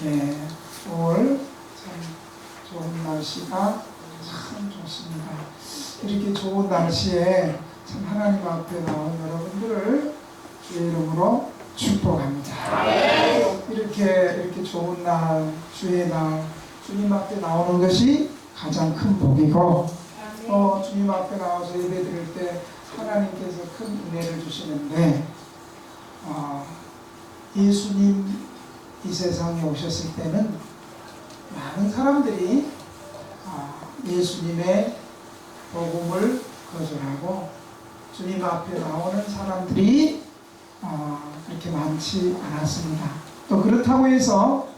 네, 5월 참 좋은 날씨가 참 좋습니다. 이렇게 좋은 날씨에 참 하나님 앞에 나온 여러분들을 주의 이름으로 축복합니다. 이렇게 좋은 날, 주의 날, 주님 앞에 나오는 것이 가장 큰 복이고, 또 주님 앞에 나와서 예배 드릴 때 하나님께서 큰 은혜를 주시는데, 예수님 이 세상에 오셨을 때는 많은 사람들이 예수님의 복음을 거절하고 주님 앞에 나오는 사람들이 그렇게 많지 않았습니다. 또 그렇다고 해서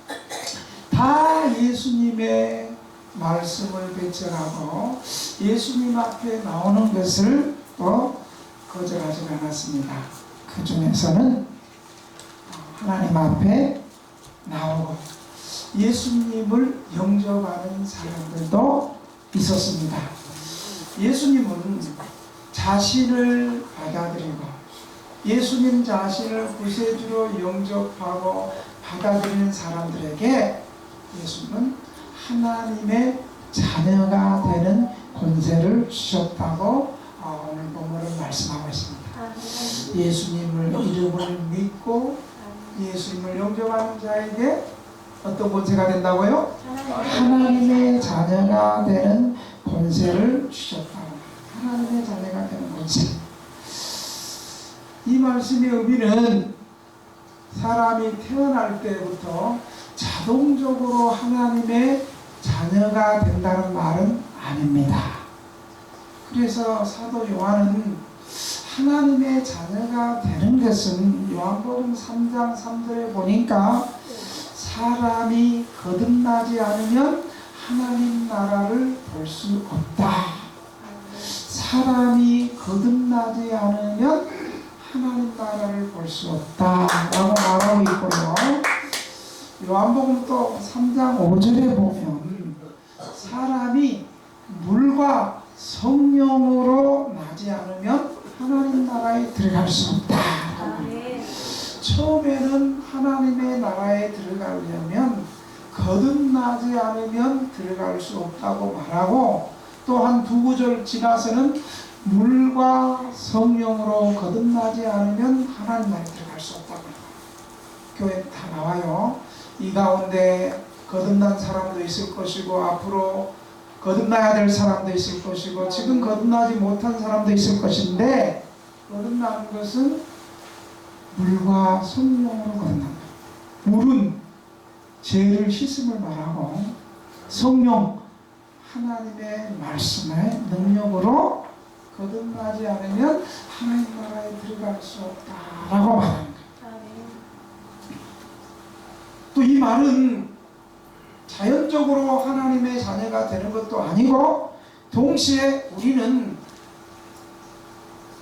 다 예수님의 말씀을 배척하고 예수님 앞에 나오는 것을 또 거절하지 않았습니다. 그 중에서는 하나님 앞에 나오고 예수님을 영접하는 사람들도 있었습니다. 예수님은 자신을 받아들이고 예수님 자신을 구세주로 영접하고 받아들이는 사람들에게 예수님은 하나님의 자녀가 되는 권세를 주셨다고 오늘 본문은 말씀하고 있습니다. 예수님을 이름을 믿고 예수님을 영접하는 자에게 어떤 권세가 된다고요? 하나님의 자녀가 되는 권세를 주셨다고. 하나님의 자녀가 되는 권세. 이 말씀의 의미는 사람이 태어날 때부터 자동적으로 하나님의 자녀가 된다는 말은 아닙니다. 그래서 사도 요한은 하나님의 자녀가 되는 것은 요한복음 3장 3절에 보니까 사람이 거듭나지 않으면 하나님 나라를 볼 수 없다. 사람이 거듭나지 않으면 하나님 나라를 볼 수 없다 라고 말하고 있고요. 요한복음 또 3장 5절에 보면 사람이 물과 성령으로 나지 않으면 하나님 나라에 들어갈 수 없다. 처음에는 하나님의 나라에 들어가려면 거듭나지 않으면 들어갈 수 없다고 말하고 또 한 두 구절 지나서는 물과 성령으로 거듭나지 않으면 하나님 나라에 들어갈 수 없다고 합니다. 교회에 다 나와요. 이 가운데 거듭난 사람도 있을 것이고 앞으로 거듭나야 될 사람도 있을 것이고 지금 거듭나지 못한 사람도 있을 것인데 거듭나는 것은 물과 성령으로 거듭난다. 물은 죄를 씻음을 말하고 성령 하나님의 말씀의 능력으로 거듭나지 않으면 하나님 나라에 들어갈 수 없다라고 말합니다. 또 이 말은 자연적으로 하나님의 자녀가 되는 것도 아니고 동시에 우리는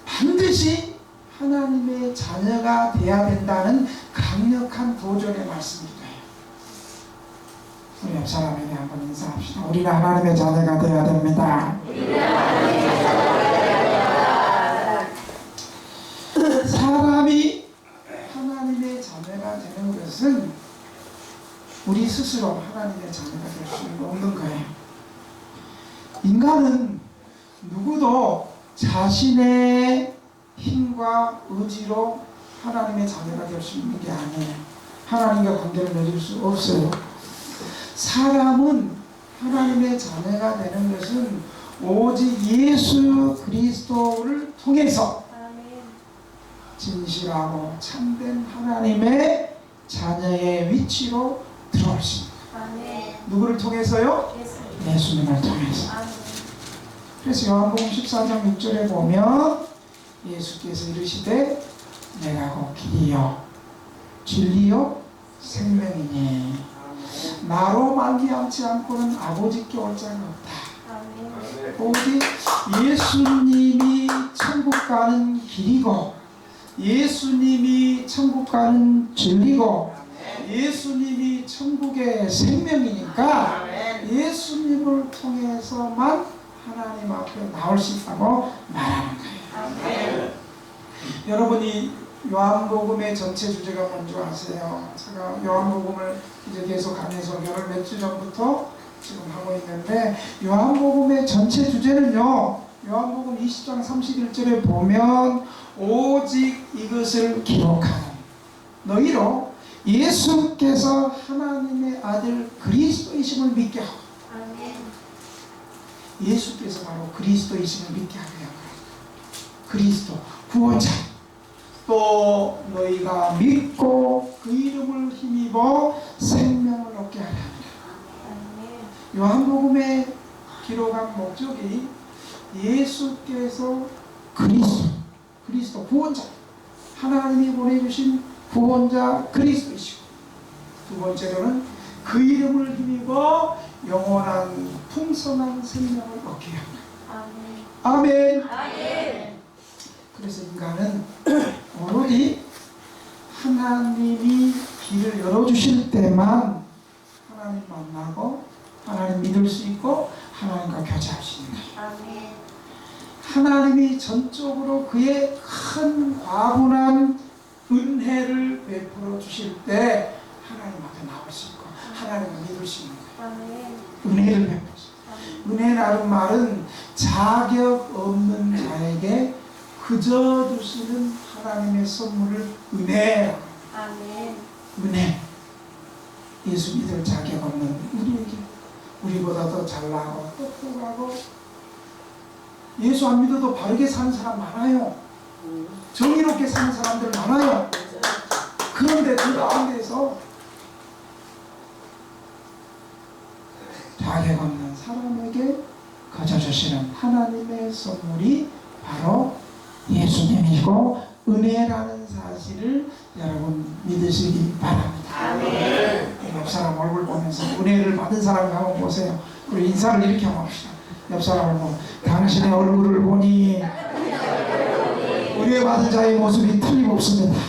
반드시 하나님의 자녀가 되어야 된다는 강력한 도전의 말씀이기도 해요. 우리 옆 사람에게 한번 인사합시다. 우리는 하나님의 자녀가 되어야 됩니다. 사람이 하나님의 자녀가 되는 것은 우리 스스로 하나님의 자녀가 될 수 없는 거예요. 인간은 누구도 자신의 힘과 의지로 하나님의 자녀가 될 수 있는 게 아니에요. 하나님과 관계를 맺을 수 없어요. 사람은 하나님의 자녀가 되는 것은 오직 예수 그리스도를 통해서 진실하고 참된 하나님의 자녀의 위치로 들어올 수 있습니다. 누구를 통해서요? 예수님을 통해서. 그래서 요한복음 14장 6절에 보면 예수께서 이르시되 내가 곧 길이요 진리요 생명이니 나로 말미암지 않고는 아버지께 올 자가 없다. 오직 예수님이 천국 가는 길이고 예수님이 천국 가는 진리고 예수님이 천국의 생명이니까 예수님을 통해서만 하나님 앞에 나올 수 있다고 말하는 거예요. 여러분이 요한복음의 전체 주제가 뭔지 아세요? 제가 요한복음을 이제 계속 강해설교를 몇 주 전부터 지금 하고 있는데, 요한복음의 전체 주제는요, 요한복음 20장 31절에 보면 오직 이것을 기록하는 너희로 예수께서 하나님의 아들 그리스도이심을 믿게 하고, 예수께서 바로 그리스도이심을 믿게 하게 한 거예요. 그리스도 구원자. 또 너희가 믿고 그 이름을 힘입어 생명을 얻게 하려 합니다. 요한복음에 기록한 목적이 예수께서 그리스도 구원자, 하나님이 보내주신 구원자 그리스도이시고, 두 번째로는 그 이름을 힘입어 영원한 풍성한 생명을 얻게 합니다. 아멘. 아멘. 그래서 인간은 오로지 하나님이 길을 열어주실 때만 하나님 만나고 하나님 믿을 수 있고 하나님과 교제할 수 있는 거예요. 하나님이 전적으로 그의 큰 과분한 은혜를 베풀어 주실 때 하나님 앞에 나올 수 있고 하나님을 믿을 수 있는 거예요. 은혜를 베풀어 주세요. 은혜라는 말은 자격 없는 자에게 그저 주시는 하나님의 선물을 은혜라고 합니다. 은혜. 예수 믿을 자격 없는 우리에게, 우리보다 더 잘나고 똑똑하고 예수 안 믿어도 바르게 사는 사람 많아요. 정의롭게 사는 사람들 많아요. 그런데 그 가운데서 자격 없는 사람에게 거저 주시는 하나님의 선물이 바로 예수님이고 은혜라는 사실을 여러분 믿으시기 바랍니다. 아멘. 옆 사람 얼굴 보면서 은혜를 받은 사람 한번 보세요. 우리 인사를 이렇게 한번 합시다. 옆 사람을 보고 당신의 얼굴을 보니 은혜 받은 자의 모습이 틀림없습니다.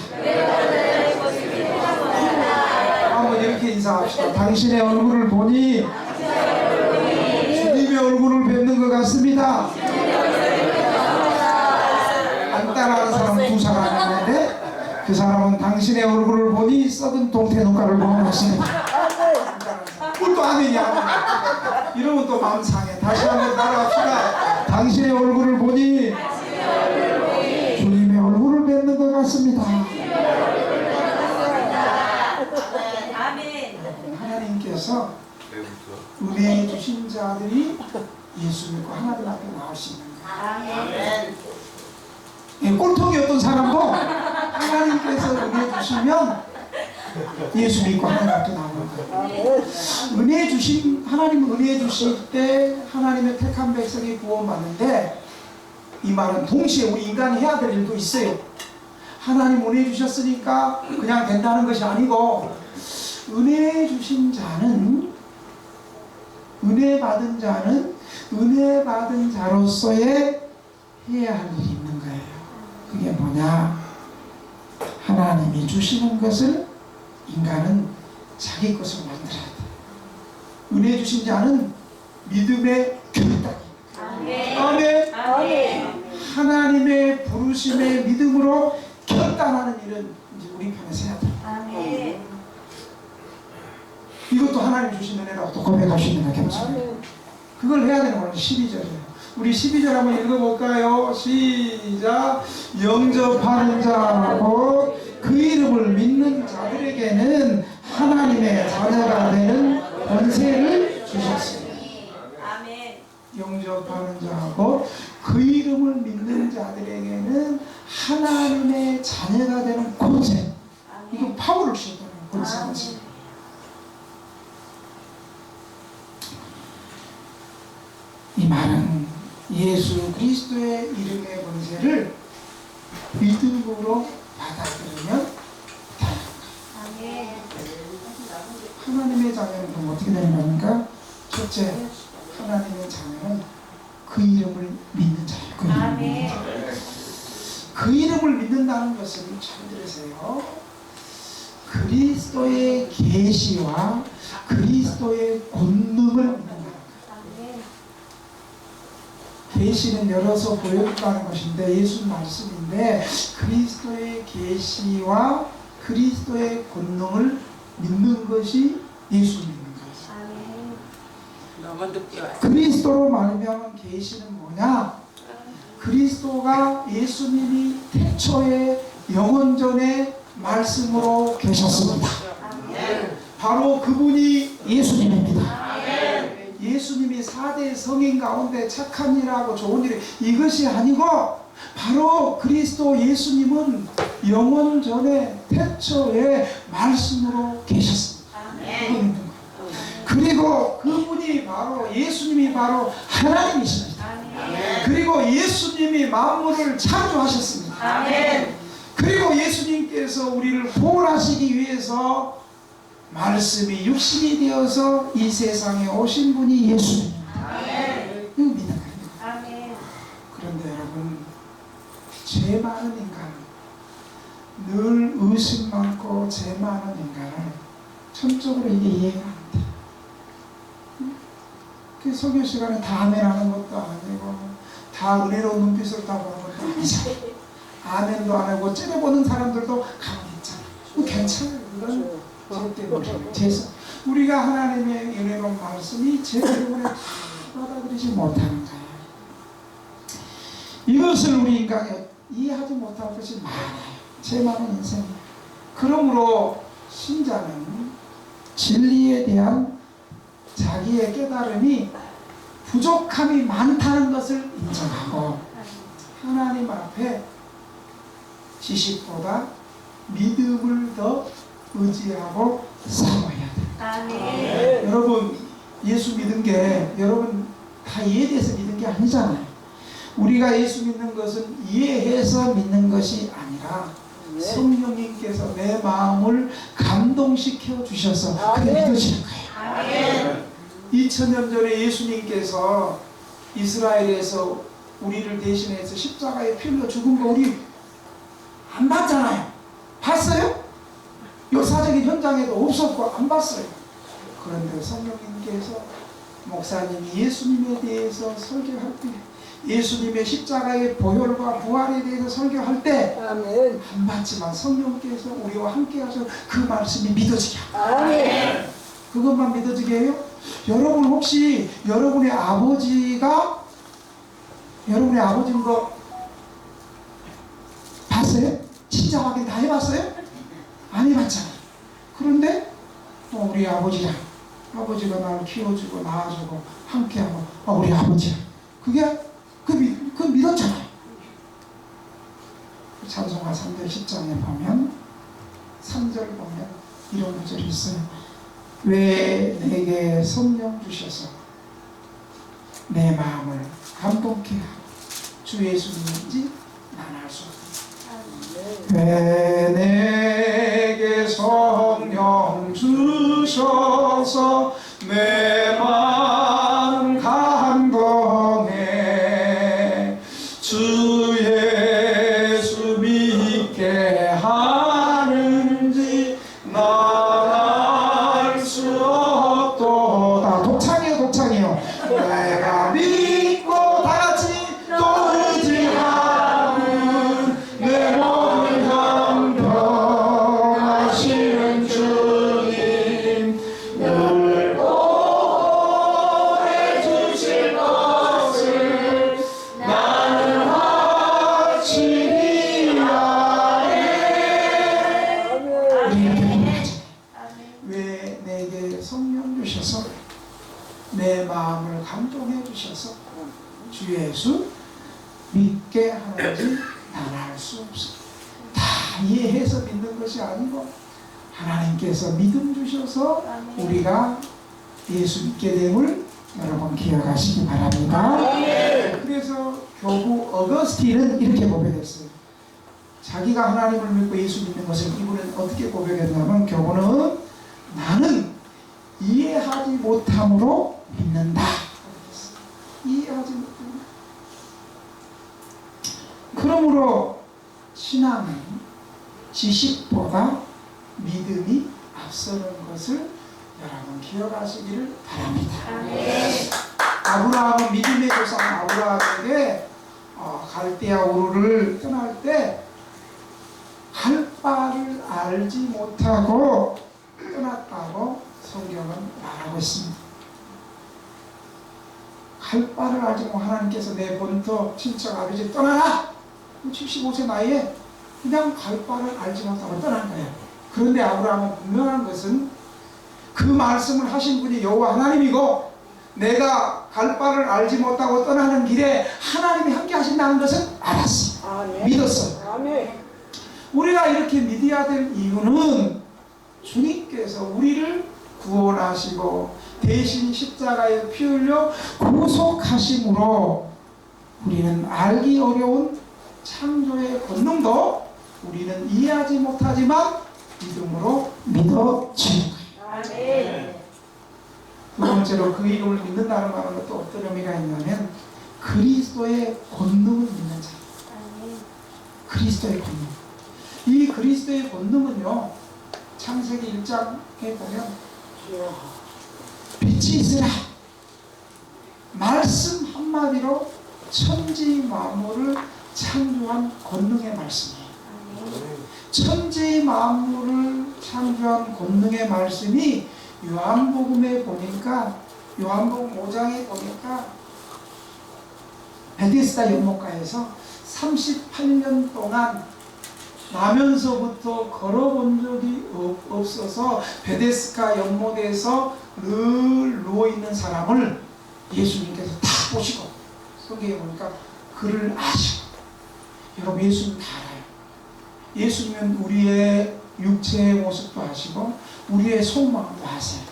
한번 이렇게 인사합시다. 당신의 얼굴을 보니 주님의 얼굴을 뵙는 것 같습니다. 안 따라하는 사람 두 사람 있는데 그 사람은 당신의 얼굴을 보니 썩은 동태 눈가를 보는 것입니다. 또 아멘이야. 이러면 또 마음 상해. 다시 한번 따라합시다. 당신의 얼굴을 보니 주님의 얼굴을 뵙는 것 같습니다. 하나님께서 은혜 주신 자들이 예수 믿고 하나님 앞에 나올 수 있는 거예요. 꼴통이 어떤 사람도 하나님께서 은혜 주시면 예수 믿고 하나님 앞에 나오는 거예요. 은혜 주신, 하나님 은혜 주실 때 하나님의 택한 백성이 구원받는데, 이 말은 동시에 우리 인간이 해야 될 일도 있어요. 하나님 은혜 주셨으니까 그냥 된다는 것이 아니고, 은혜 주신 자는, 은혜 받은 자는 은혜 받은 자로서의 해야 할 일이 있는 거예요. 그게 뭐냐? 하나님이 주시는 것을 인간은 자기 것으로 만들어야 돼. 은혜 주신 자는 믿음의 결단이. 아멘. 아멘. 하나님의 부르심의 믿음으로 결단하는 일은 이제 우리 편에서 해야 돼. 아멘. 이것도 하나님 주신 은혜라고 또 고백할 수 있는 겸손이에요. 그걸 해야 되는 거는 12절이에요. 우리 12절 한번 읽어볼까요? 시작. 영접하는 자고 그 이름을 믿는 자들에게는 하나님의 자녀가 되는 권세를 주셨습니다. 아멘. 영접하는 자고 그 이름을 믿는 자들에게는 하나님의 자녀가 되는 권세. 이거 파워를 주셨다는 권세가. 이 말은 예수 그리스도의 이름의 권세를 믿음으로 받아들이면 됩니다. 하나님의 자녀는 그럼 어떻게 되는 겁니까? 첫째, 하나님의 자녀는 그 이름을 믿는 자예요. 그 이름을 믿는다는 것은 잘 들으세요. 그리스도의 계시와 그리스도의 권능을 믿는 거예요. 계시는 열어서 보여준다는 것인데, 예수 말씀이 있는데 그리스도의 계시와 그리스도의 권능을 믿는 것이 예수 믿는 것이죠. 그리스도로 말미암은 계시는 뭐냐? 그리스도가 예수님이 태초에 영원전에 말씀으로 계셨습니다. 바로 그분이 예수님입니다. 예수님이 4대 성인 가운데 착한 일하고 좋은 일 이것이 아니고 바로 그리스도 예수님은 영원전에 태초에 말씀으로 계셨습니다. 그리고 그분이 바로 예수님이 바로 하나님이십니다. 그리고 예수님이 만물을 창조하셨습니다. 그리고 예수님께서 우리를 구원하시기 위해서 말씀이 육신이 되어서 이 세상에 오신 분이 예수님입니다. 이거 믿는 거예요. 그런데 여러분, 죄 많은 인간, 늘 의심 많고 죄 많은 인간을 전적으로 이게 이해가 안 돼. 그 설교 시간에 다 아멘하는 것도 아니고 다 은혜로운 눈빛을 다 보는 것도 아니잖아. 아멘도 안 하고 찌려보는 사람들도 가만히 있잖아. 괜찮아요. 이건 제 때문에 우리가 하나님의 은혜로운 말씀이 제 때문에 받아들이지 못하는 거예요. 이것을 우리 인간이 이해하지 못할 것이 많아요. 제 많은 인생. 그러므로 신자는 진리에 대한 자기의 깨달음이 부족함이 많다는 것을 인정하고 하나님 앞에 지식보다 믿음을 더 의지하고 싸워야 돼요. 여러분, 예수 믿은 게 여러분 다 이해돼서 믿은 게 아니잖아요. 우리가 예수 믿는 것은 이해해서 믿는 것이 아니라 성령님께서 내 마음을 감동시켜 주셔서 그게 믿어지는 거예요. 2000년 전에 예수님께서 이스라엘에서 우리를 대신해서 십자가에 피 흘려 죽은 거 우리 안 봤잖아요. 봤어요? 역사적인 현장에도 없었고 안 봤어요. 그런데 성령님께서 목사님이 예수님에 대해서 설교할 때, 예수님의 십자가의 보혈과 부활에 대해서 설교할 때 안 봤지만 성령께서 우리와 함께 하셔서 그 말씀이 믿어지게 합니다. 그것만 믿어지게 해요? 여러분 혹시 여러분의 아버지가 여러분의 아버지인 거 봤어요? 진짜 확인 다 해봤어요? 안 해봤잖아요. 그런데 우리 아버지야, 아버지가 나를 키워주고 낳아주고 함께하고 우리 아버지야, 그 믿었잖아요. 찬송가 3절 10장에 보면 3절 보면 이런 구절이 있어요. 왜 내게 성령 주셔서 내 마음을 감동케 하고 주 예수님인지 난 알 수 없다. 왜 내게 성령 주셔서 내 마음 감동해 주 예수 믿게 하는지 난 알 수 없도다. 독창이에요. 내가 믿고 다같이 또 의지하는 내 모든 감동하시는 주님 늘 보호해 주실 것을 나는 확실히 아네. 왜 내게 성령 주셔서 내 마음을 감동해 주셔서 주 예수 믿게 하는지 난 알 수 없어. 다 이해해서 믿는 것이 아니고 하나님께서 믿음 주셔서 우리가 예수 믿게 됨을 여러분 기억하시기 바랍니다. 그래서 교부 어거스틴은 이렇게 고백했어요. 자기가 하나님을 믿고 예수 믿는 것을 이분은 어떻게 고백했냐면, 교부는 나는 이해하지 못함으로 믿는다. 이해하지 못함으로. 그러므로 신앙은 지식보다 믿음이 앞서는 것을 여러분 기억하시기를 바랍니다. 아브라함은 믿음의 조상 아브라함에게 갈대아 우르를 떠날 때 갈 바를 알지 못하고 떠났다고 성경은 말하고 있습니다. 갈 바를 알지 못하고 하나님께서 내 본토 친척 아버지 떠나라! 75세 나이에 그냥 갈 바를 알지 못하고 떠난 거예요. 그런데 아브라함은 분명한 것은 그 말씀을 하신 분이 여호와 하나님이고 내가 갈 바를 알지 못하고 떠나는 길에 하나님이 함께 하신다는 것은 알았어. 믿었어. 아멘. 우리가 이렇게 믿어야 될 이유는 주님께서 우리를 구원하시고 대신 십자가에 피 흘려 구속하심으로 우리는 알기 어려운 창조의 권능도 우리는 이해하지 못하지만 믿음으로 믿어지는 거예요. 아멘. 두 번째로 그 이름을 믿는다는 말은 또 어떤 의미가 있냐면 그리스도의 권능을 믿는 자. 그리스도의 권능. 이 그리스도의 권능은요, 창세기 1장에 보면 빛이 있으라. 말씀 한마디로 천지 만물을 창조한 권능의 말씀이에요. 천지 만물을 창조한 권능의 말씀이 요한복음에 보니까, 요한복음 5장에 보니까 베데스다 연못가에서 38년 동안 나면서부터 걸어본 적이 없어서 베데스다 연못에서 늘 누워있는 사람을 예수님께서 다 보시고, 성경에 보니까 그를 아시고. 여러분, 예수님 다 알아요. 예수님은 우리의 육체의 모습도 아시고 우리의 속마음도 아세요.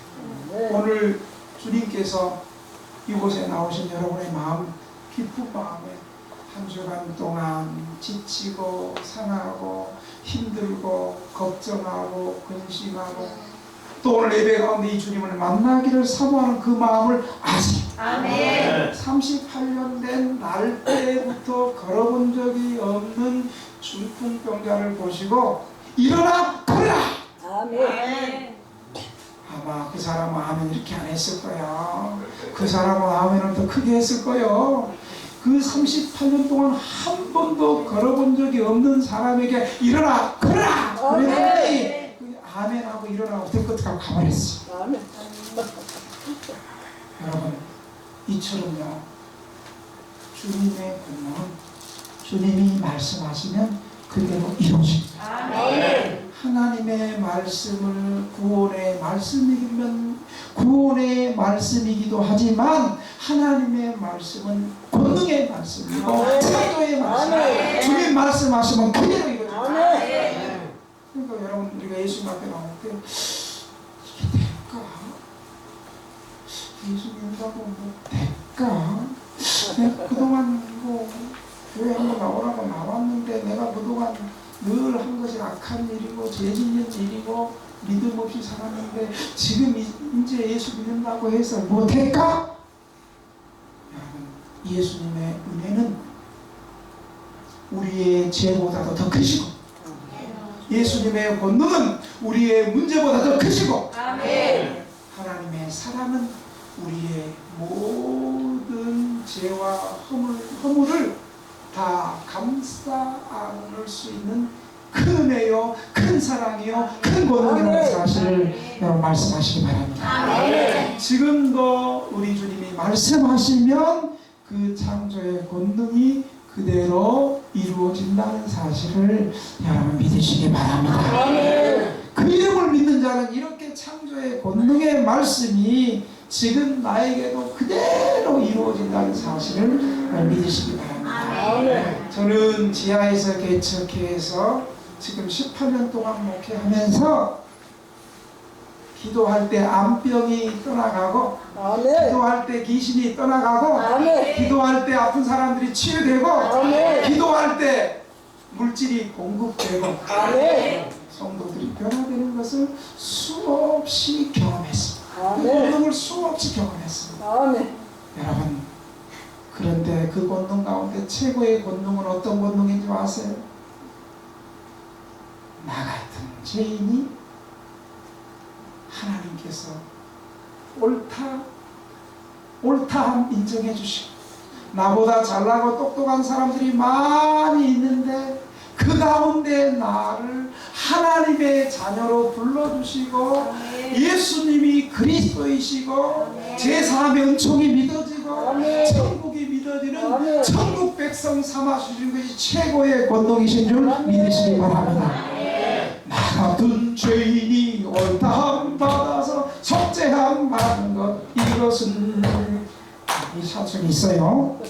오늘 주님께서 이곳에 나오신 여러분의 마음, 기쁜 마음에 한 주간 동안 지치고 상하고 힘들고 걱정하고 근심하고 또 오늘 예배 가운데 이 주님을 만나기를 사모하는 그 마음을 아세요. 아멘. 38년 된 날 때부터 걸어본 적이 없는 중풍병자를 보시고 일어나 걸어라! 아멘. 아마 그 사람은 아멘 이렇게 안 했을 거야. 그 사람은 아멘을 더 크게 했을 거예요. 그 38년 동안 한 번도 걸어본 적이 없는 사람에게 일어나 걸어라! 그랬더니 그 아멘하고 일어나고 들것하고 가버렸어. 아멘. 여러분, 이처럼요, 주님의 권능은 주님이 말씀하시면 그대로 이루어집니다. 아멘. 하나님의 말씀을 구원의 말씀이기도 하지만 하나님의 말씀은 권능의 말씀이고 창조의 말씀이고 주님 말씀하시면 그대로 이루어집니다. 그러니까 여러분, 우리가 예수님 앞에 나올 때 이게 될까? 예수 믿는다고 뭐 될까? 내가 그동안 교회 한번 나오라고 나왔는데 내가 그동안 늘 한 것이 악한 일이고 죄 짓는 일이고 믿음 없이 살았는데 지금 이제 예수 믿는다고 해서 뭐 될까? 여러분, 예수님의 은혜는 우리의 죄보다도 더 크시고 예수님의 권능은 우리의 문제보다 더 크시고 하나님의 사랑은 우리의 모든 죄와 허물을 다 감싸 안을 수 있는 큰 은혜요, 큰 사랑이요, 큰 권능이라는 사실을 여러분 말씀하시기 바랍니다. 지금도 우리 주님이 말씀하시면 그 창조의 권능이 그대로 이루어진다는 사실을 여러분 믿으시기 바랍니다. 그 이름을 믿는 자는 이렇게 창조의 권능의 말씀이 지금 나에게도 그대로 이루어진다는 사실을 믿으시기 바랍니다. 저는 지하에서 개척해서 지금 18년 동안 목회하면서 기도할 때 암병이 떠나가고 기도할 때 귀신이 떠나가고 기도할 때 아픈 사람들이 치유되고 기도할 때 물질이 공급되고 성도들이 변화되는 것을 수없이 경험했습니다. 그 권능을 수없이 경험했습니다. 여러분, 그런데 그 권능 가운데 최고의 권능은 어떤 권능인지 아세요? 나 같은 죄인이 하나님께서 옳다함 인정해 주시고 나보다 잘나고 똑똑한 사람들이 많이 있는데 그 가운데 나를 하나님의 자녀로 불러주시고 예수님이 그리스도이시고 제사 면총이 믿어지고 천국이 믿어지는 천국 백성 삼아주시는 것이 최고의 권능이신 줄 믿으시기 바랍니다. 나 같은 죄인이 옳다함 받아서 속죄함 받는 것, 이것은 이 찬송이 있어요.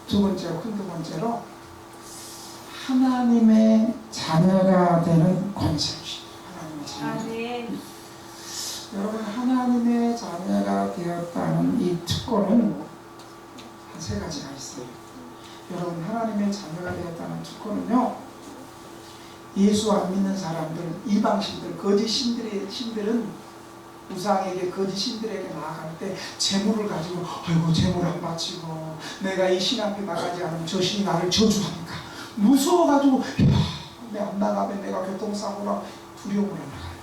두 번째로, 큰 두 번째로 하나님의 자녀가 되는 권세입니다. 하나님의 자녀. 여러분, 하나님의 자녀가 되었다는 이 특권은 한 세 가지가 있어요. 여러분, 하나님의 자녀가 되었다는 특권은요, 예수 안 믿는 사람들, 이방신들, 거짓 신들은 우상에게, 거짓 신들에게 나아갈 때 재물을 가지고, 아이고 재물 안 바치고 내가 이 신 앞에 나가지 않으면 저 신이 나를 저주하니까 무서워가지고 내 안 나가면 내가 교통사고라 두려움으로 나가요.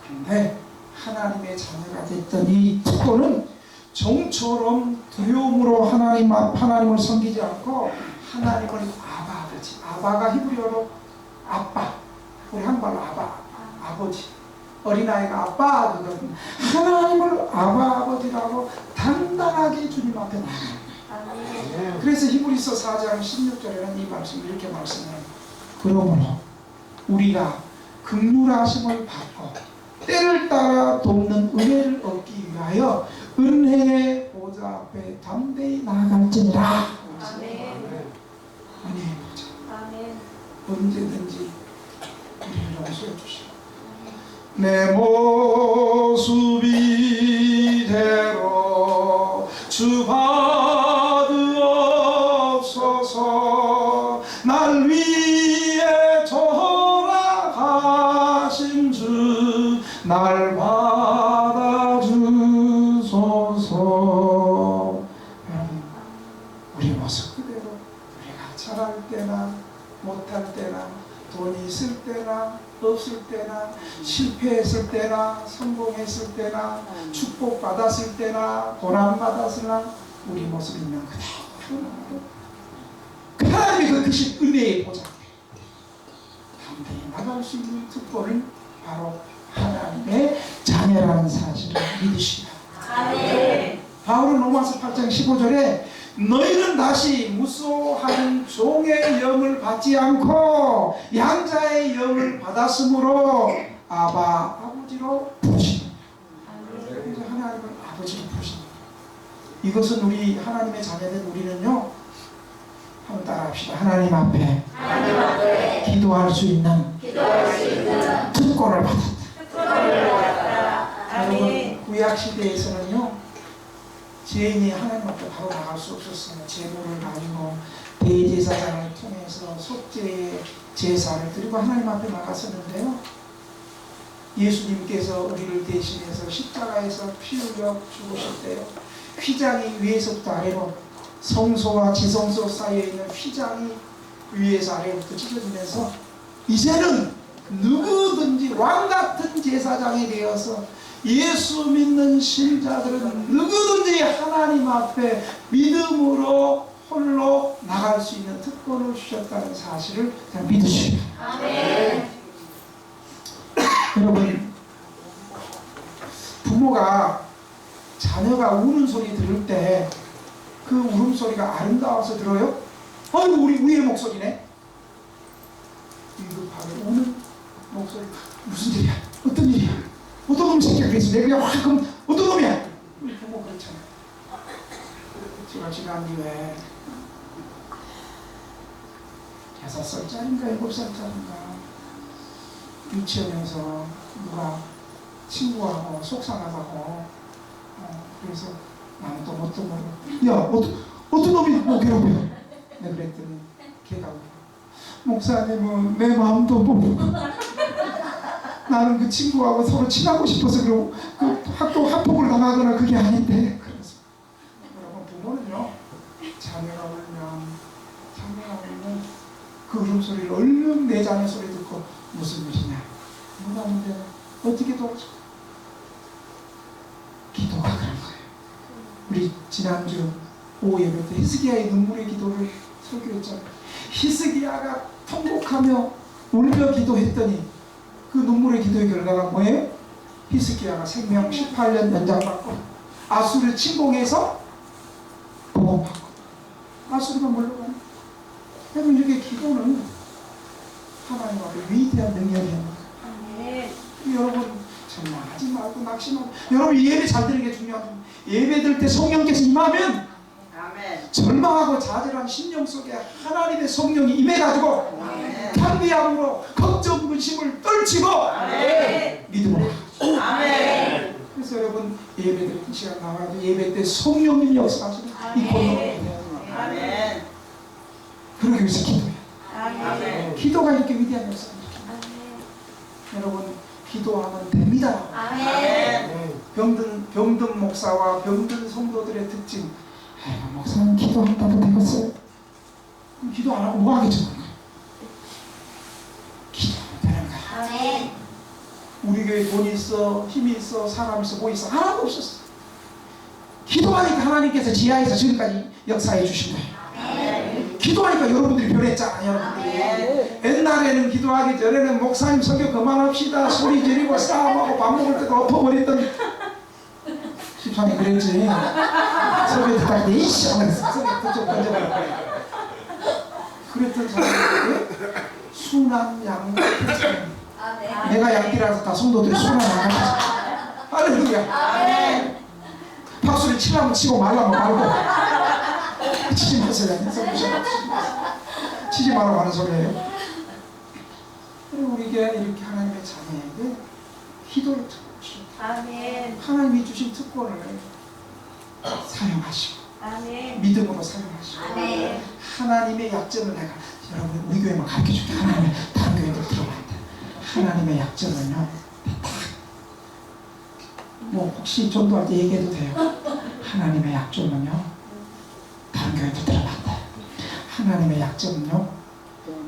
그런데 하나님의 자녀가 됐던 이 특권은 종처럼 두려움으로 하나님을 섬기지 않고 하나님을 아바, 아버지, 아바가 히브리어로 아빠, 우리 한말로 아바, 아버지, 어린아이가 아빠 그거든. 하나님을 아바, 아버지라고 당당하게 주님 앞에 나가요. 그래서 히브리서 4장 16절에는 이 말씀 이렇게 말씀해요. 그러므로 우리가 긍휼하심을 받고 때를 따라 돕는 은혜를 얻기 위하여 은혜의 보좌 앞에 담대히 나아갈지니라. 은혜의 보좌. 언제든지 우리를 용서해 주시고 내 모습 이대로 주 받으옵소서. 날 위해 돌아가신 주 날 받아주소서. 여러분, 우리 모습 그대로 우리가 잘할 때나 못할 때나 돈이 있을 때나 없을 때나 실패했을 때나 성공했을 때나 축복받았을 때나 고난받았으나 우리 모습 있는 그대로 하나님이 그 크신 은혜의 보좌 담대히 나갈 수 있는 특권은 바로 하나님의 자녀라는 사실을 믿으시라. 바울은 로마서 8장 15절에 너희는 다시 무소하는 종의 영을 받지 않고 양자의 영을 받았으므로 아바, 아버지로 부르시는 거예요. 그래서 하나님을 아버지로 부르시는 거예요. 이것은 우리 하나님의 자녀된 우리는요, 한번 따라합시다. 하나님 앞에 기도할 수 있는 특권을 받았다. 여러분, 구약시대에서는요, 죄인이 하나님 앞에 바로 나갈 수 없었어요. 제물을 가지고 대제사장을 통해서 속죄의 제사를 드리고 하나님 앞에 나갔었는데요, 예수님께서 우리를 대신해서 십자가에서 피 흘려 죽으실 때요, 휘장이 위에서부터 아래로, 성소와 지성소 사이에 있는 휘장이 위에서 아래로부터 찢어지면서 이제는 누구든지 왕같은 제사장이 되어서 예수 믿는 신자들은 누구든지 하나님 앞에 믿음으로 홀로 나갈 수 있는 특권을 주셨다는 사실을 그냥 믿으시오. 여러분, 부모가 자녀가 우는 소리 들을 때 그 울음소리가 아름다워서 들어요? 아이고 우리의 목소리네. 위급하게 우는 목소리, 무슨 일이야? 어떤 일이야? 어떤 놈 새끼야? 그래서 내가 그냥 확 그럼 어떤 놈이야? 우리 부모 그렇잖아요. 제가 지난주에 6살짜리인가 7살짜리인가 유치원에서 누가 친구하고 속상하다고 그래서 나는 또 어떤 놈을 야 어떤 놈이 뭐 괴롭혀? 내가 그랬더니 걔가 목사님은 내 마음도 모르고 나는 그 친구하고 서로 친하고 싶어서 그러고 그 학교 학폭을 당하거나 그게 아닌데. 그래서 여러분, 부모는요, 자녀가 울면 그 울음소리를 얼른 내 자녀 소리 듣고 무슨 일이냐, 뭐라는데 어떻게 도와줘? 기도가 그런 거예요. 우리 지난주 예배 때 히스기야의 눈물의 기도를 설교했잖아요. 히스기야가 통곡하며 울며 기도했더니 그 눈물의 기도의 결과가 뭐예요? 히스기야가 생명 18년 연장받고 아수르 침공해서 보호받고 아수르가 물러가는. 여러분, 이렇게 기도는 하나님 앞에 위대한 능력입니다. 여러분, 절망하지 말고 낙심하고, 여러분 예배 잘 드리는 게 중요합니다. 예배 드릴 때 성령께서 임하면 절망하고 좌절한 심령 속에 하나님의 성령이 임해가지고 편비함으로 걱정 근심을 떨치고 믿음으로. 그래서 여러분 예배 드리는 시간 나와도 예배 때 성령님이 역사하시는 이 권능을 그러기 위해서 기도해요. 기도가 이렇게 위대한 역사입니다. 여러분 기도하면 됩니다. 병든 목사와 병든 성도들의 특징, 목사님 기도한다고 되겠어요? 그럼 기도 안 하고 뭐 하겠죠? 기도하면 되는 거야. 우리 교회 돈이 있어, 힘이 있어, 사람 있어, 뭐 있어, 하나도 없었어. 기도하니까 하나님께서 지하에서 지금까지 역사해 주신 거예요. 기도하니까 여러분들이 변했잖아요. 여러분들이 옛날에는 기도하기 전에는 목사님 설교 그만합시다 소리 지르고 싸움하고 밥 먹을 때도 엎어버렸던 집사님 그랬지. 설교 듣다가 이씨 하면서 설교 좀 던져버릴 거야. 그랬던 사람들이 순한 양 내가 양띠라서 다 성도들이 순한 양 할렐루야. 박수를 치려면 치고 말라면 말고 치지 마세요. 치지 말라고 하는 소리예요. 그리고 우리가 이렇게 하나님의 자녀에게 기도를 듣고 하나님이 주신 특권을 사용하시고 믿음으로 사용하시고 하나님의 약점을 내가 여러분 우리 교회만 가르쳐줄게. 하나님의 다른 교회들 들어봐야 돼. 하나님의 약점은요 뭐 혹시 전도할 때 얘기해도 돼요. 하나님의 약점은요 다른 교회도 들어봤다. 하나님의 약점은요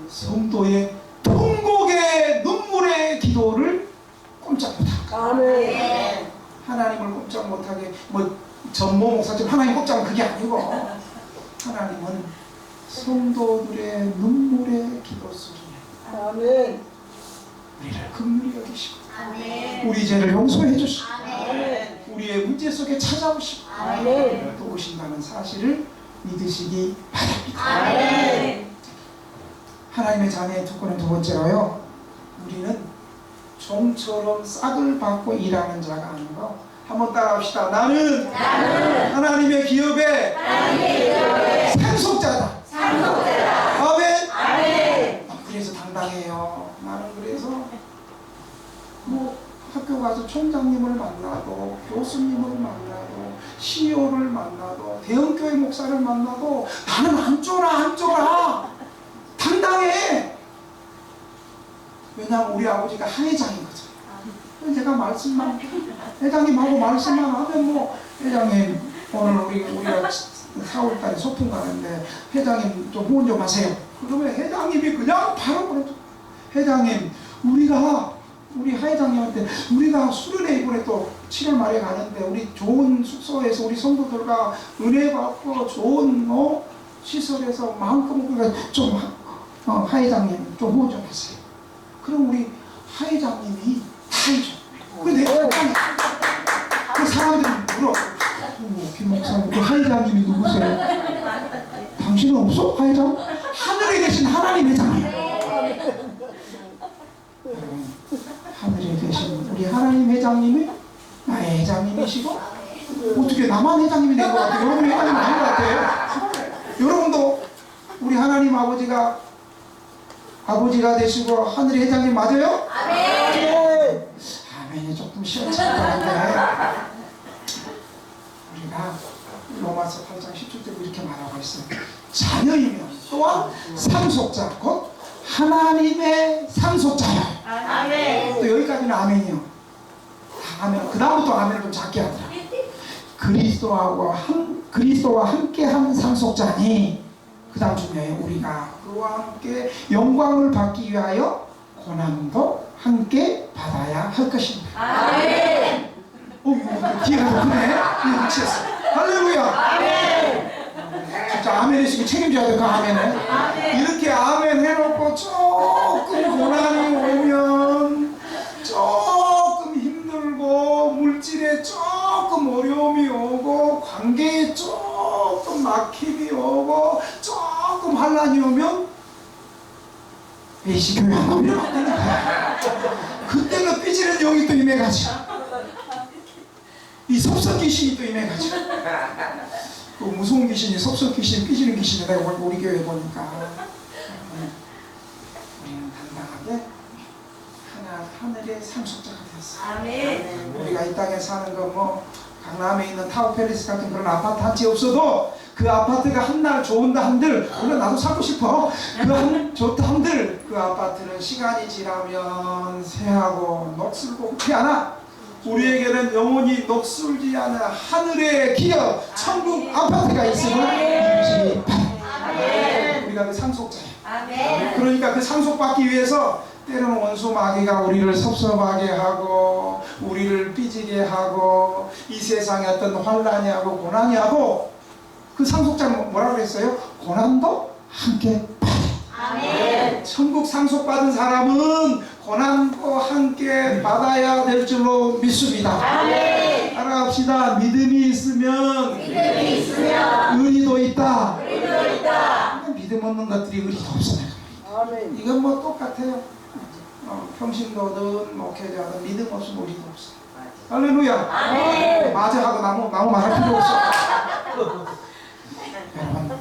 성도의 통곡의 눈물의 기도를 꼼짝 못하고 하나님을 꼼짝 못하게 뭐 전모 목사처럼 하나님 꼼짝은 그게 아니고 하나님은 성도들의 눈물의 기도 속에 우리를 긍휼히 여기시고 우리 죄를 용서해 주시고 우리의 문제 속에 찾아오시고 도우신다는 사실을 믿으시기 바랍니다. 하나님의 자녀의 특권은 두 번째로요 우리는 종처럼 싹을 받고 일하는 자가 아니고 한번 따라합시다. 나는 하나님의 기업의 상속자다. 아멘. 그래서 당당해요. 나는 그래서 뭐 학교 가서 총장님을 만나도 교수님을 만나도 CEO를 만나도 대형교회 목사를 만나도 나는 안 쫄아 당당해. 왜냐하면 우리 아버지가 하회장인 거죠. 제가 회장님하고 말씀만 하면 뭐 회장님 오늘 우리가 4월달에 소풍 가는데 회장님 좀 후원 좀 하세요. 그러면 회장님이 그냥 바로 그러죠. 회장님 우리 하회장님한테 우리가 수련회 이번에 또 7월 말에 가는데 우리 좋은 숙소에서 우리 성도들과 은혜 받고 좋은 시설에서 마음껏 우리가 좀 하회장님 좀 후원 좀 하세요. 그럼 우리 하회장님이 다 해줘. 근데 그 사람들이 물어. 김 목사님 그 하회장님이 누구세요? 당신은 없어? 하회장? 하늘에 계신 하나님 회장이에요. 여러분 하늘에 계신 우리 하나님 회장님이 나의 회장님이시고 어떻게 나만 회장님이 된 것 같아요? 여러분이 회장님 아닌 것 같아요? 여러분도 우리 하나님 아버지가 되시고 하늘의 회장님 맞아요? 아멘. 아멘이 조금 시원찮다는데 우리가 로마서 8장 17절에 이렇게 말하고 있어요. 자녀이면 또한 상속자 곧 하나님의 상속자요. 아멘. 또 여기까지는 아멘이요. 아멘. 그 다음부터 아멘을 좀 작게 하더라. 그리스도와 함께한 상속자니 그 다음 중요해요. 우리가 그와 함께 영광을 받기 위하여 고난도 함께 받아야 할 것입니다. 아멘. 이거 뒤에 가서 그네. 이거 미치겠어. 할렐루야. 아멘. 자, 아멘 했으면 책임져야 돼, 그 아멘에. 이렇게 아멘 해놓고 조금 고난이 오면, 조금 힘들고, 물질에 조금 어려움이 오고, 관계에 조금 막힘이 오고, 조금 환란이 오면, 에이씨, 교회 안 오면 안 되는 거야. 그때는 삐지는 영이 또 임해가지고. 이 섭섭 귀신이 또 임해가지고. 그 무서운 귀신이 섭섭 귀신, 삐지는 귀신이 내가 우리 교회 보니까 우리는 당당하게 하늘의 상속자가 됐어. 아멘. 우리가 이 땅에 사는 거 뭐 강남에 있는 타워팰리스 같은 그런 아파트 한 채 없어도 그 아파트가 한날 좋은다 한들, 물론 나도 사고 싶어. 그 한 좋다 한들 그 아파트는 시간이 지나면 새하고 녹슬고 흙이 않아. 우리에게는 영원히 녹슬지 않은 하늘의 기업 천국 아파트가 있음을 믿으시기 바랍니다. 우리가 그 상속자예요. 아멘. 그러니까 그 상속받기 위해서 때로는 원수 마귀가 우리를 섭섭하게 하고 우리를 삐지게 하고 이 세상에 어떤 환란이 하고 고난이 하고 그 상속자는 뭐라고 그랬어요? 고난도 함께 아멘. 천국 상속받은 사람은 고난도 함께 받아야 될 줄로 믿습니다. 아멘. 따라갑시다. 믿음이 있으면 믿음이 있으면 의리도 있다. 우리도 있다. 믿음 없는 것들이 의리도 없어. 아멘. 이건 뭐 똑같아요. 평신도든 목회자든 믿음 없으면 우리도 없어. 할렐루야. 아멘. 맞아 하고 나무 말할 필요 없어. 여러분,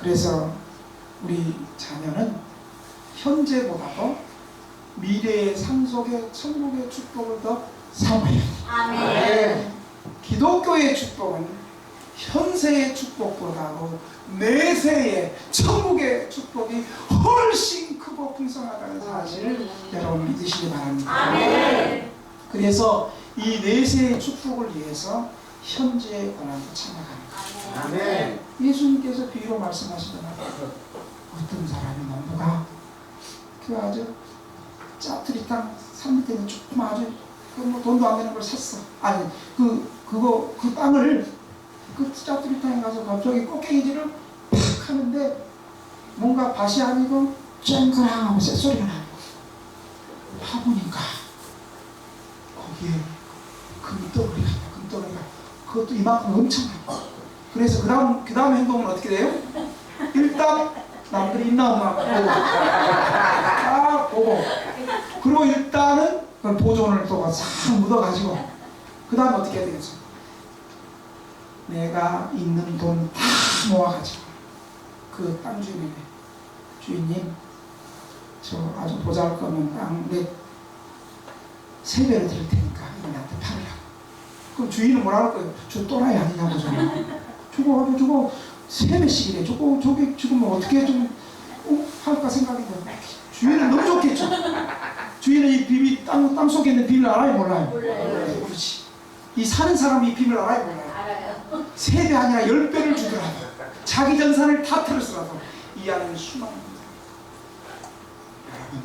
그래서 우리 자녀는 현재보다도 미래의 상속의 천국의 축복을 더 삼아야 돼. 아멘. 기독교의 축복은 현세의 축복보다도 내세의 천국의 축복이 훨씬 크고 풍성하다는 사실을 여러분 믿으시기 바랍니다. 아멘. 그래서 이 내세의 축복을 위해서 현재의 고난도 참아가는 거예요. 아멘. 예수님께서 비유로 말씀하시잖아요. 어떤 사람이 농부가 그 아주 짜투리 땅 산 밑에 있는 조금 아주 뭐 돈도 안 되는 걸 샀어. 아니 그 땅을 그 짜투리 땅에 가서 갑자기 꽃갱이질을 팍 하는데 뭔가 밭이 아니고 쨍그랑하고 쇳소리가 나요. 파보니까 거기에 금덩어리가 있다. 금덩어리가 그것도 이만큼 엄청나요. 그래서 그 다음 행동은 어떻게 돼요? 일단 남들이 있나 없나 보고 딱 보고 그리고 일단은 그걸 보존을 또 싹 묻어가지고 그 다음에 어떻게 해야 되겠어? 내가 있는 돈 다 모아가지고 그 땅 주인에게 주인님 저 아주 보잘것없는 땅 내 3배를 드릴 테니까 이거 나한테 팔으라고. 그럼 주인은 뭐라 할 거예요? 저 또라이 아니냐고 저거 3배씩이래. 저게 지금 어떻게 좀 할까 생각인데 주인은 너무 좋겠죠. 주인은 이 비밀 땅 속에 있는 비밀을 알아요, 몰라요? 몰라요. 그렇지. 이 사는 사람이 이 비밀을 알아요, 몰라요? 알아요. 3배 아니라 10배를 주더라도 자기 전산을 다 틀었더라도 이 안에는 수많은 여러분,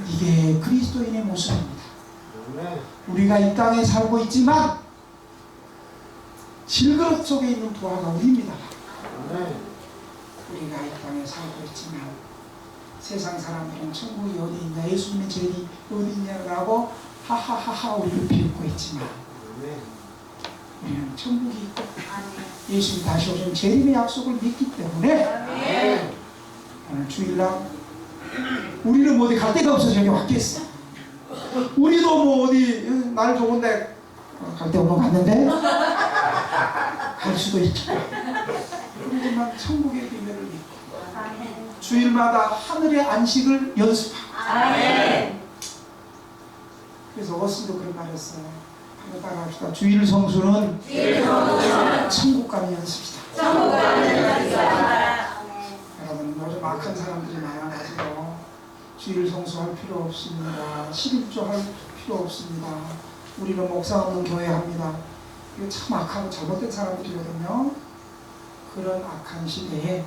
이게 그리스도인의 모습입니다. 우리가 이 땅에 살고 있지만 질그릇 속에 있는 부하가 우리입니다. 우리가 이 땅에 살고 있지만 세상 사람들은 천국이 어디 있냐, 예수님의 제일이 어디 있냐라고 하하하하 우리를 비웃고 있지만 우리는 천국이 있고 예수님 다시 오신 재림의 약속을 믿기 때문에 오늘 주일날 우리는 뭐 어디 갈 데가 없어서 여기 왔겠어. 우리도 뭐 어디 날 좋은데 갈 데 없는 거 같는데 갈 수도 있죠. 그렇지만 천국의 비밀을 믿고 주일마다 하늘의 안식을 연습하고. 아멘. 그래서 어스도 그런 말 했어요. 한번 따라합시다. 주일 성수는 천국 가는 연습이다. 천국 가는 연습이다. 여러분 요즘 악한 사람들이 많아가지고 주일 성수할 필요 없습니다. 11조 할 필요 없습니다. 우리는 목사 없는 교회 합니다. 이거 참 악하고 잘못된 사람들이거든요. 그런 악한 시대에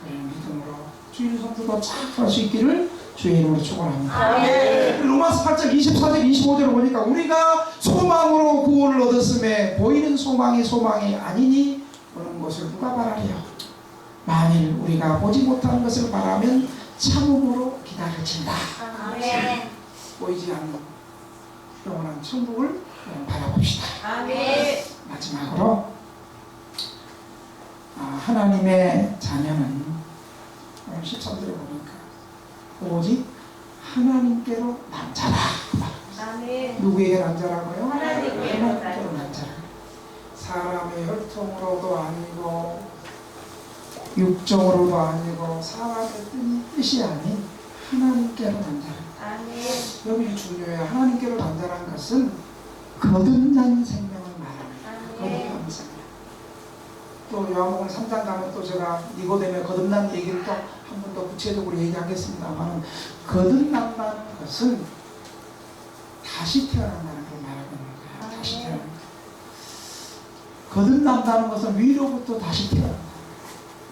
그런 믿음으로 주일 성수도 잘 할 수 있기를 주의 이름으로 축원합니다. 로마서 8장 24절 25절을 보니까 우리가 소망으로 구원을 얻었음에 보이는 소망이 소망이 아니니 그것을 누가 바라리요? 만일 우리가 보지 못하는 것을 바라면 참음으로 기다려진다. 아멘. 보이지 않는 영원한 천국을 바라봅시다. 아멘. 마지막으로 하나님의 자녀는 오늘 13절에 보니까 오직 하나님께로 난자라. 아멘. 누구에게 난자라고요? 하나님께로 난자라. 사람의 혈통으로도 아니고 육정으로도 아니고 사람의 뜻이 아닌 하나님께로 난자라. 아멘. 여기 중요해요. 하나님께로 난자라는 것은 거듭난 생명을 말합니다. 아멘. 거듭난 생명. 또 요한복음 3장 가면 또 제가 니고데모의 거듭난 얘기를 또 한 번 더 구체적으로 얘기하겠습니다만, 거듭난다는 것은 다시 태어난다는 걸 말하고 있는 거예요. 다시 태어난다. 거듭난다는 것은 위로부터 다시 태어난다.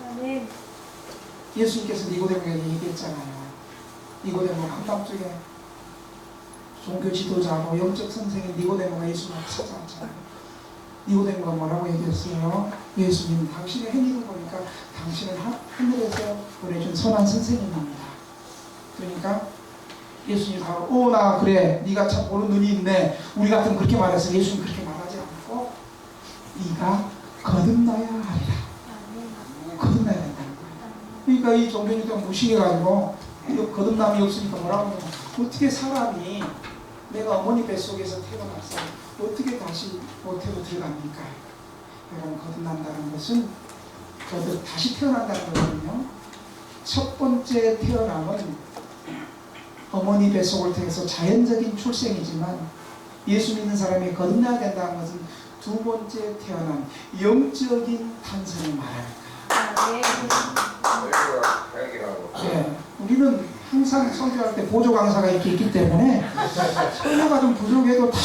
아멘. 예수님께서 니고데모에게 얘기했잖아요. 니고데모 한밤중에 종교 지도자고 영적 선생인 니고데모가 예수님을 찾아왔잖아요. 니고데모가 뭐라고 얘기했어요? 예수님, 당신의 행위를 보니까 당신은 하늘에서 보내준 선한 선생님입니다. 그러니까 예수님이 바로 나 그래, 네가 참 보는 눈이 있네, 우리 같으면 그렇게 말해서 예수님 그렇게 말하지 않고 네가 거듭나야 하리라. 거듭나야 된다는 거예요. 그러니까 이 종교주의가 무식해가지고 거듭남이 없으니까 뭐라고 하냐면, 어떻게 사람이 내가 어머니 뱃속에서 태어나서 어떻게 다시 모태로 들어갑니까? 여러분, 거듭난다는 것은 다시 태어난다는 거거든요. 첫 번째 태어남은 어머니 뱃속을 통해서 자연적인 출생이지만, 예수 믿는 사람이 거듭나야 된다는 것은 두 번째 태어남, 영적인 탄생을 말합니다. 네, 우리는 항상 설교할 때 보조 강사가 이렇게 있기 때문에 설교가 좀 부족해도 다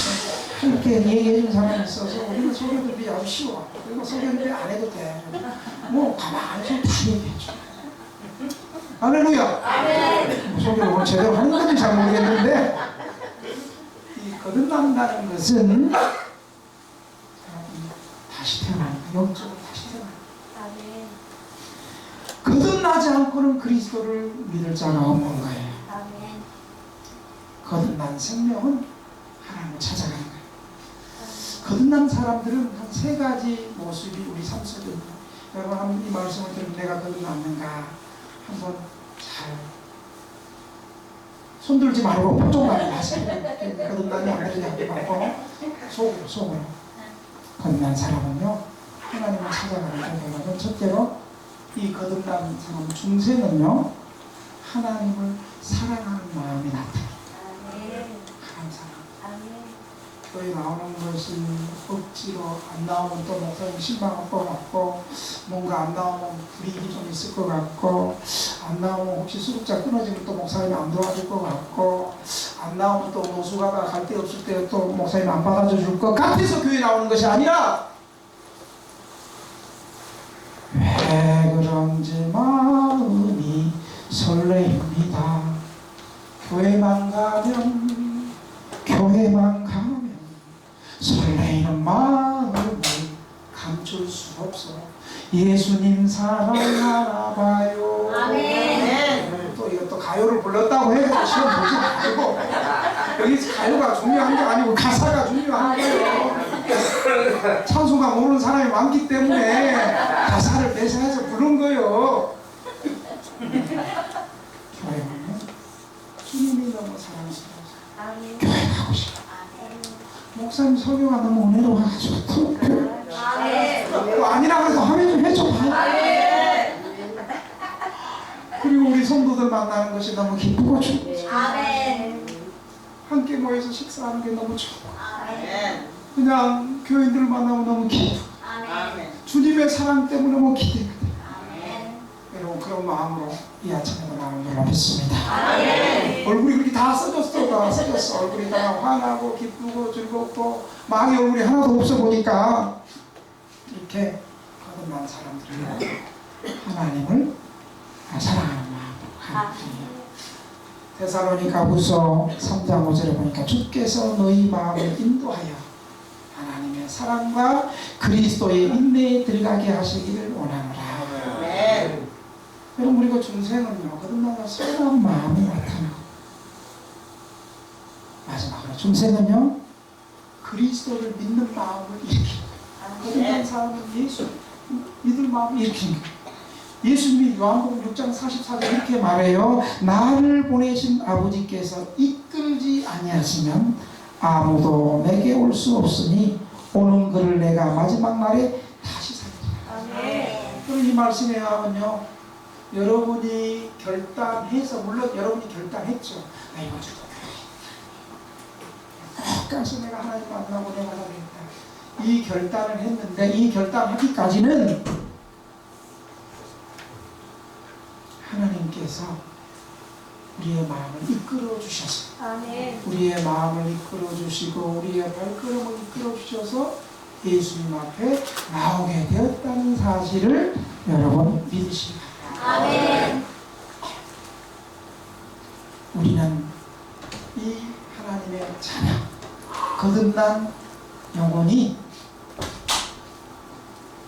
이렇게 얘기해 준 사람이 있어서 우리는 설교 준비 아주 쉬워. 그리고 설교 준비 안 해도 돼. 뭐 가만히 좀 다 얘기해 줘. 할렐루야. 아멘. 설교를 오늘 제대로 하는 건지 잘 모르겠는데, 이 거듭난다는 것은 다시 태어나는 거예요. 영적으로 다시 태어나는 거예요. 아멘. 거듭나지 않고는 그리스도를 믿을 자가 없는 거예요. 아멘. 거듭난 생명은 하나님을 찾아가는 거예요. 거듭난 사람들은 한 세 가지 모습이 우리 삶 속에 있고, 여러분 이 말씀을 들으면 내가 거듭났는가 한번 잘 손들지 말고 표정만 하세요. 거듭나지 안 되지 말고 속으로 거듭난 사람은요 하나님을 찾아가는 거예요. 여러분, 첫째로 이 거듭난 사람 중생은요 하나님을 사랑하는 마음이 나타나요. 아멘. 하나님 사랑. 아멘. 교회 나오는 것이 억지로 안 나오면 또 목사님 실망할 것 같고, 뭔가 안 나오면 불이익이 좀 있을 것 같고, 안 나오면 혹시 수급자 끊어지면 또 목사님이 안 도와줄 것 같고, 안 나오면 또 노수가가 갈 데 없을 때 또 목사님이 안 받아줘 줄 것 같아서 교회 나오는 것이 아니라, 왜 그런지 마음이 설레입니다. 교회만 가면 설레이는 마음을 감출 수 없어. 예수님 사랑하나 봐요. 아멘. 또 이것도 가요를 불렀다고 해서 시험 보지 말고, 여기 가요가 중요한 게 아니고 가사가 중요한 거예요. 찬송가 모르는 사람이 많기 때문에 가사를 대사해서 부른 거예요. 교회는요 주님이 너무 사랑스러워서 아멘. 교회 가고 싶어. 아멘. 목사님 설교가 너무 은혜로워가지고 또 아멘. 또 아니라 그래서 하면 좀 해줘. 아멘. 그리고 우리 성도들 만나는 것이 너무 기쁘고 좋고, 아멘. 함께 모여서 식사하는 게 너무 좋고, 아멘. 그냥 교인들 만나면 너무 기쁘고, 아멘. 주님의 사랑 때문에 너무 기대가 돼요. 아멘. 여러분, 그런 마음으로 이 아침에 나오는 걸 믿습니다. 아멘. 얼굴이 그렇게 다 써졌어. 얼굴이 다 환하고 기쁘고 즐겁고 마음의 얼굴이 하나도 없어 보니까, 이렇게 거듭난 사람들은 하나님을 사랑하는 마음으로 하는 거예요. 데살로니가후서 3장 5절에 보니까 주께서 너희 마음을 인도하여 하나님의 사랑과 그리스도의 인내에 들어가게 하시기를 원하노라. 아멘. 여러분, 우리가 중생은요, 거듭나서 선한 마음이 나타나고, 마지막으로 중생은요, 그리스도를 믿는 마음을 일으키는 거예요. 거듭난 사람은 예수 믿을 마음을 일으키는 거예요. 예수님이 요한복음 6장 44절 이렇게 말해요. 나를 보내신 아버지께서 이끌지 아니하시면 아무도 내게 올 수 없으니 오는 그를 내가 마지막 날에 다시 살리리라. 아멘. 그럼 이 말씀에 하면요, 여러분이 결단해서, 물론 여러분이 결단했죠. 아, 이거 주도 꼭 가서 내가 하나님 만나고 내가 하겠다. 이 결단을 했는데, 이 결단하기까지는 하나님께서 우리의 마음을 이끌어 주셔서, 아멘. 우리의 마음을 이끌어 주시고 우리의 발걸음을 이끌어 주셔서 예수님 앞에 나오게 되었다는 사실을 여러분 믿으시기 바랍니다. 아멘. 우리는 이 하나님의 자녀, 거듭난 영혼이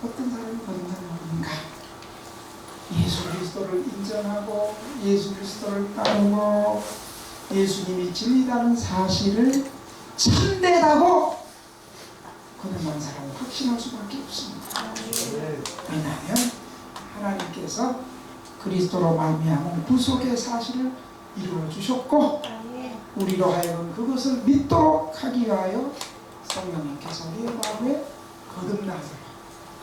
어떤 사람이 거듭난 영혼인가? 예수 그리스도를 인정하고 예수 그리스도를 따르고 예수님이 진리라는 사실을 참되다고 거듭난 사람은 확신할 수밖에 없습니다. 왜냐하면 하나님께서 그리스도로 말미암은 구속의 사실을 이루어 주셨고, 아멘. 우리로 하여금 그것을 믿도록 하기 위하여 성령님께서 우리의 마음에 거듭나도록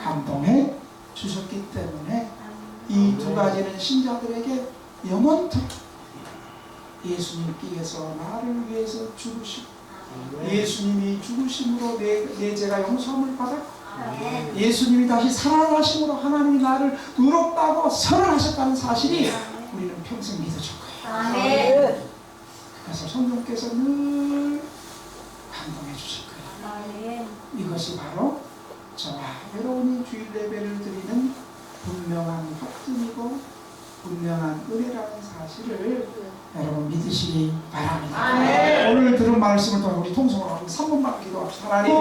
감동해 주셨기 때문에 이 두 가지는 신자들에게 영원토록 예수님께서 나를 위해서 죽으시고 예수님이 죽으심으로 내 죄가 용서함을 받았고 아멘. 예수님이 다시 살아나심으로 하나님이 나를 의롭다고 선언하셨다는 사실이 우리는 평생 믿어줄 거예요. 아멘. 그래서 성령께서 늘 감동해 주실 거예요. 아멘. 이것이 바로 저와 여러분이 주일 예배를 드리는 분명한 확증이고 분명한 은혜라는 사실을 여러분 믿으시기 바랍니다. 아멘. 오늘 들은 말씀을 통해 우리 통성으로 3분만 기도합시다. 하나님,